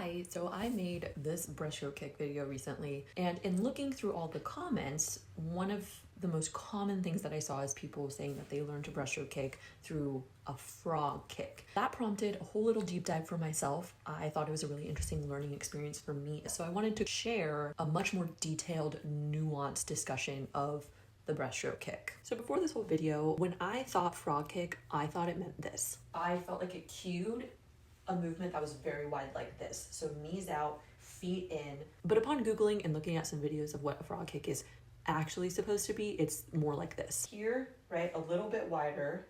Hi, so I made this breaststroke kick video recently, and in looking through all the comments, one of the most common things that I saw is people saying that they learned to breaststroke kick through a frog kick. That prompted a whole little deep dive for myself. I thought it was a really interesting learning experience for me, so I wanted to share a much more detailed, nuanced discussion of the breaststroke kick. So before this whole video, when I thought frog kick, I thought it meant this. I felt like it cued a movement that was very wide like this. So knees out, feet in. But upon Googling and looking at some videos of what a frog kick is actually supposed to be, it's more like this. Here, right, a little bit wider,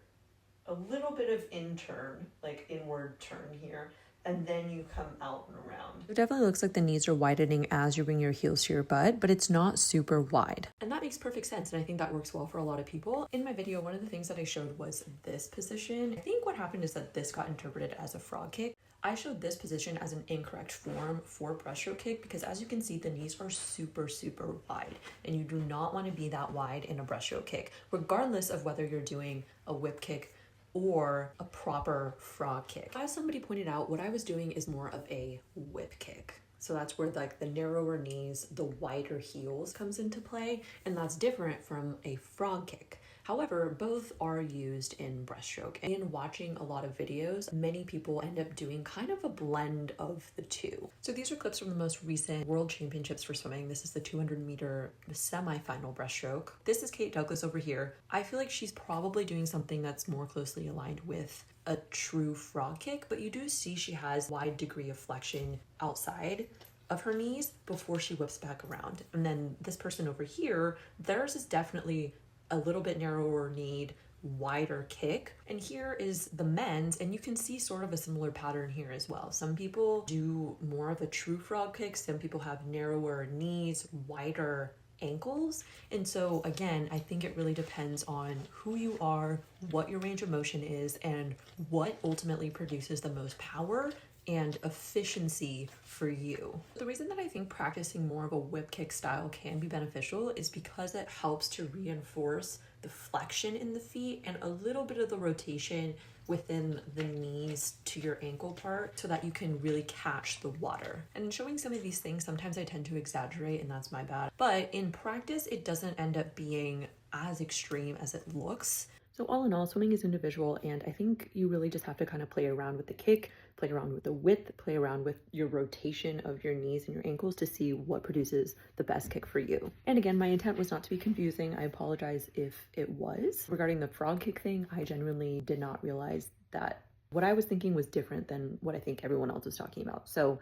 a little bit of in-turn, like inward turn here, and then you come out and around. It definitely looks like the knees are widening as you bring your heels to your butt, but it's not super wide. And that makes perfect sense, and I think that works well for a lot of people. In my video, one of the things that I showed was this position. I think what happened is that this got interpreted as a frog kick. I showed this position as an incorrect form for breaststroke kick because, as you can see, the knees are super, super wide, and you do not want to be that wide in a breaststroke kick, regardless of whether you're doing a whip kick or a proper frog kick. As somebody pointed out, what I was doing is more of a whip kick. So that's where like the narrower knees, the wider heels comes into play, and that's different from a frog kick. However, both are used in breaststroke. And in watching a lot of videos, many people end up doing kind of a blend of the two. So these are clips from the most recent World Championships for swimming. This is the 200-meter semi-final breaststroke. This is Kate Douglas over here. I feel like she's probably doing something that's more closely aligned with a true frog kick, but you do see she has a wide degree of flexion outside of her knees before she whips back around. And then this person over here, theirs is definitely a little bit narrower kneed, wider kick. And here is the men's, and you can see sort of a similar pattern here as well. Some people do more of a true frog kick. Some people have narrower knees, wider ankles. And so again, I think it really depends on who you are, what your range of motion is, and what ultimately produces the most power and efficiency for you. The reason that I think practicing more of a whip kick style can be beneficial is because it helps to reinforce the flexion in the feet and a little bit of the rotation within the knees to your ankle part so that you can really catch the water. And in showing some of these things, sometimes I tend to exaggerate, and that's my bad. But in practice, it doesn't end up being as extreme as it looks. So all in all, swimming is individual, and I think you really just have to kind of play around with the kick, play around with the width, play around with your rotation of your knees and your ankles to see what produces the best kick for you. And again, my intent was not to be confusing. I apologize if it was. Regarding the frog kick thing, I genuinely did not realize that what I was thinking was different than what I think everyone else was talking about. So